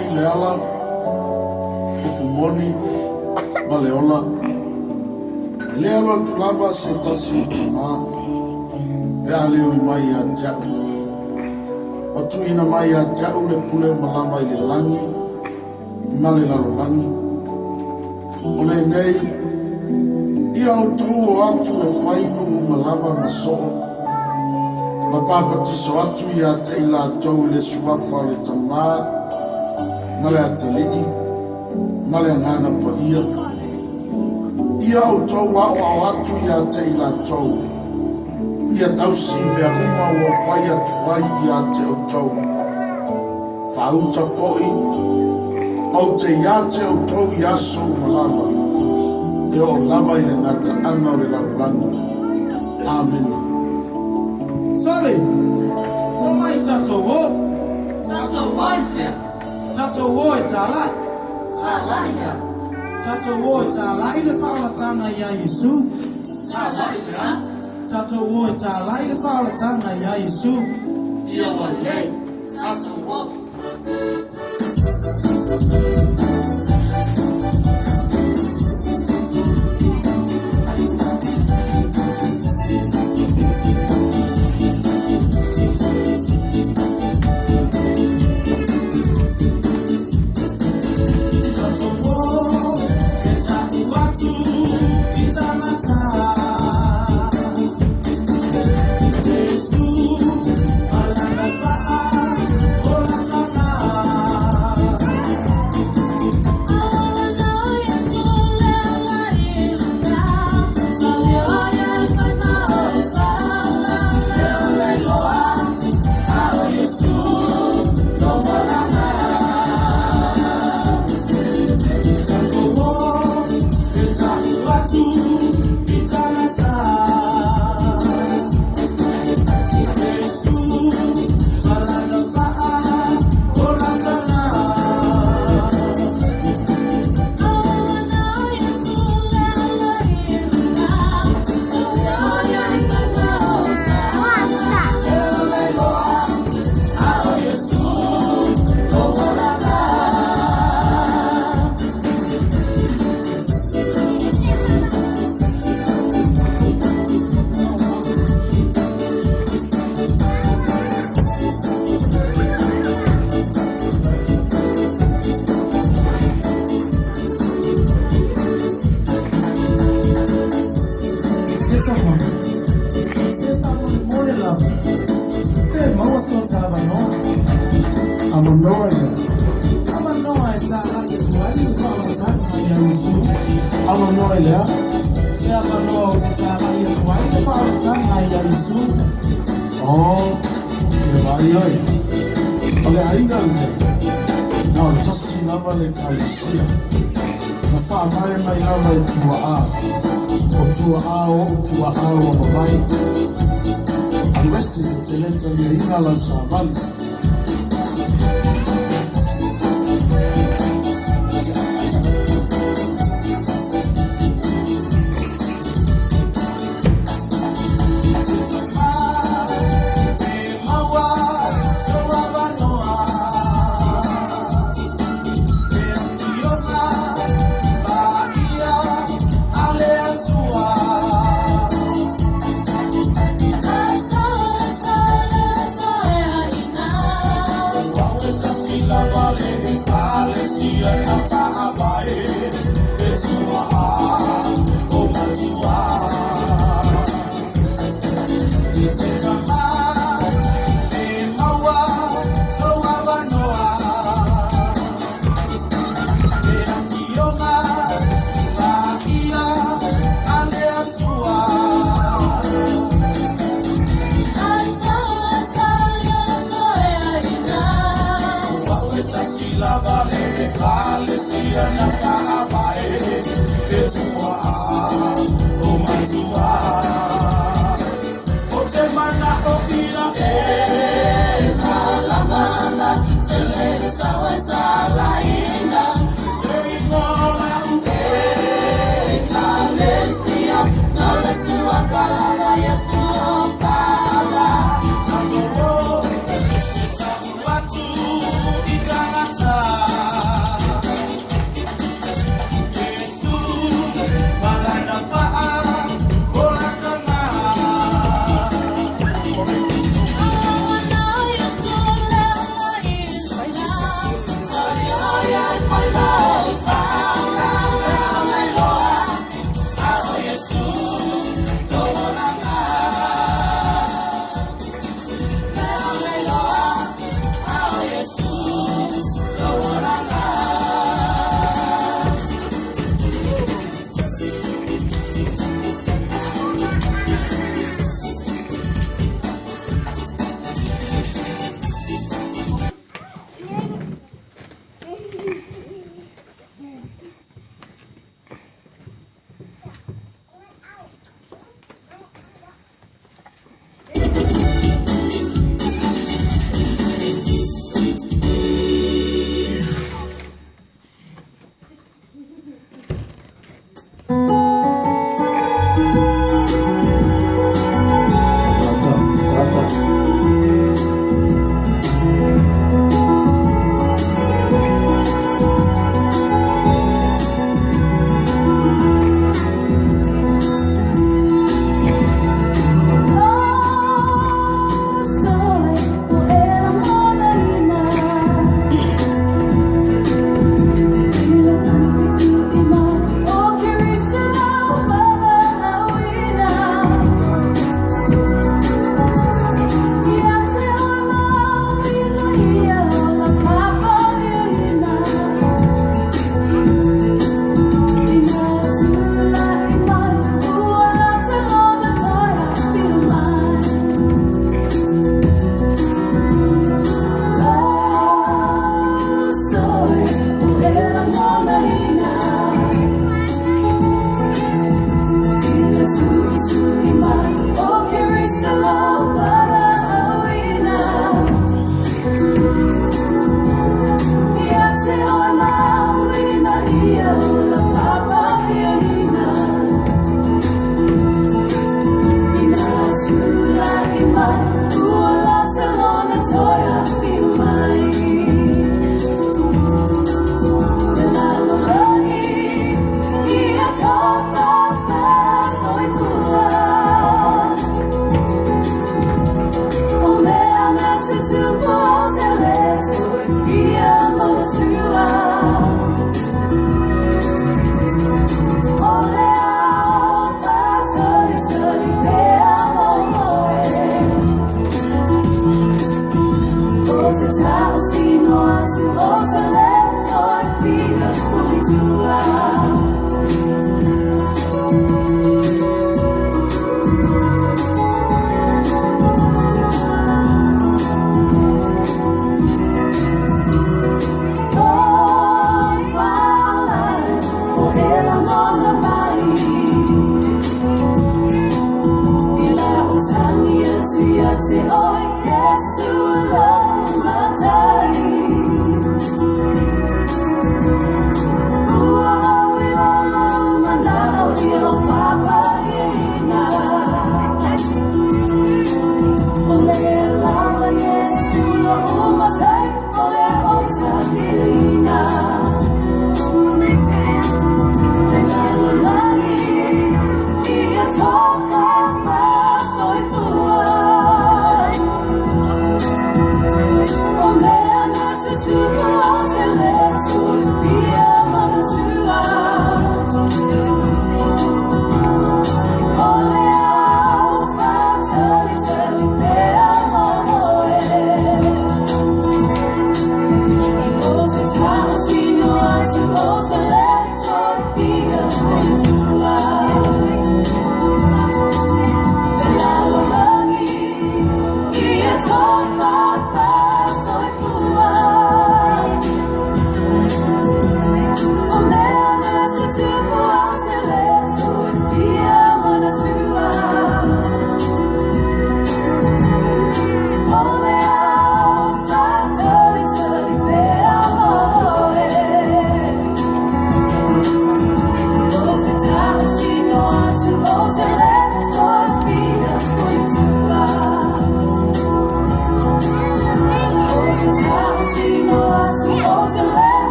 i le ala, kukumoni, ma le ola. Le alo tu lava se tasi o tama, pe a leo i mai a teau. O tu ina mai a teau le pule malama i le langi, ma le lalo langi. O le nei, ia o tu o atu e whainu malama masoho. Ma papatiso atu ia te ila tau le suafa le tama, ma le atalini, ma le angana pa ia. Ia o tau wao au atu ia te ila tau. Ia tausi mea uma ua whai atu wai ia te o tau. Whauta foi, au te ia te o tau i aso malama. E o lava i le ngata anga o le laulangi. Amen. Sorry, o mai tato wo. Tato wo ia. Tato wo e tala. Tala ia. Tato wo e tala i le whaalatanga ia Yesu. Tala ia. Tato wo e tala i le whaalatanga ia Yesu. Ia wa le. Tato wo. Soe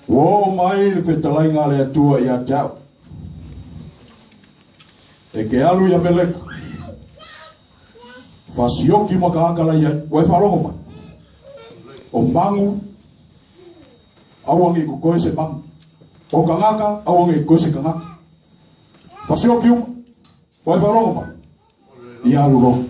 Wo mai le fetalai ngā le atua I a tau. E ke alu I a melek. Fasioki maka akala I a wai whalongo mai. O mangu awangi ko koe se mangu. O kangaka awangi koe se kangaka. Fasioki wai whalongo mai. I alu ro.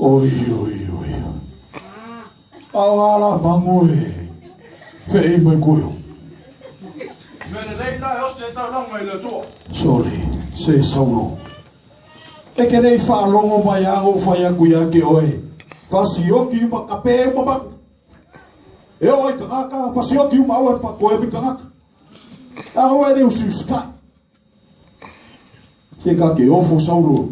Oi. Awala bangu e. Fei mai koyo. Sorry, se saulo. E ke nei whalongo mai ango whai aku ia ke oe. Fasioki ma kape ma bak. E oi kangaka, fasioki ma awe whakoe mi kangaka. Aho e reu si skai. Ke ka ke ofo saulo.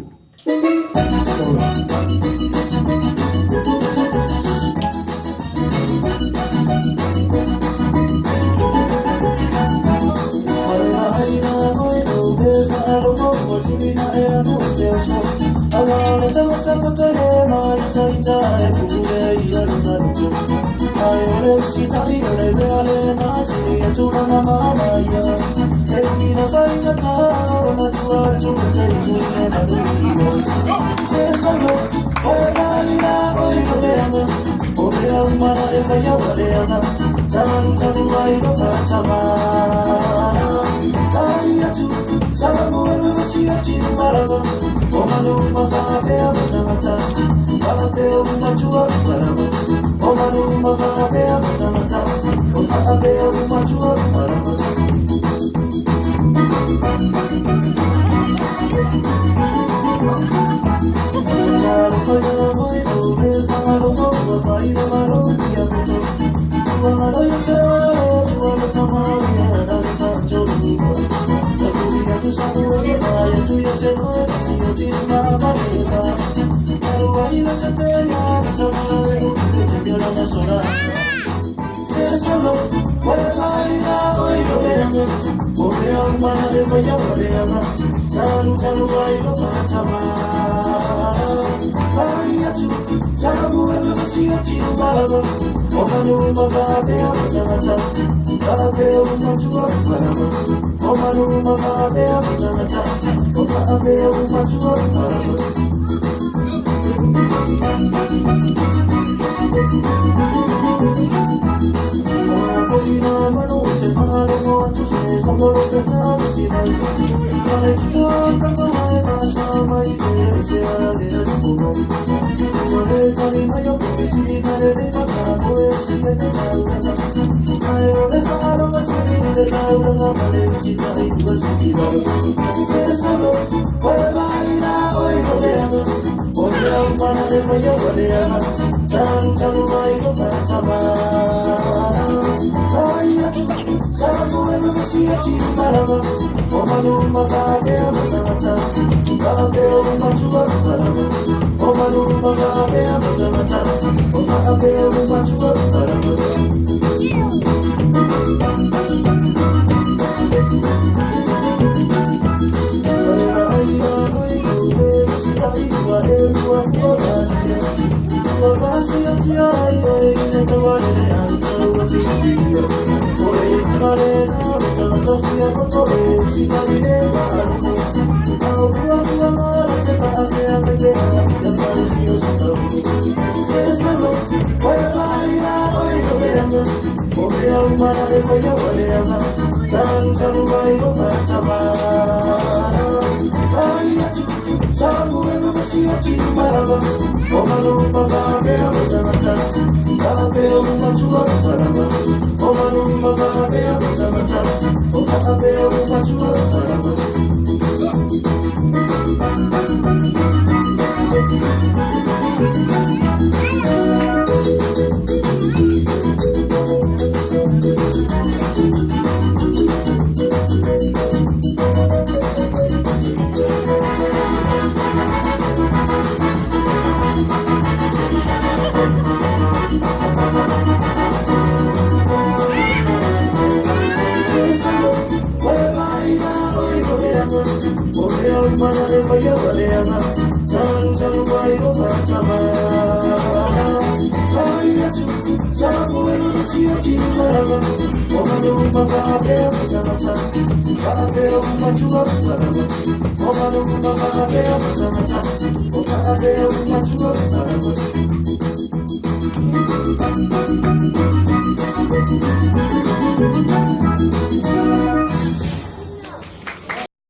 Thank you.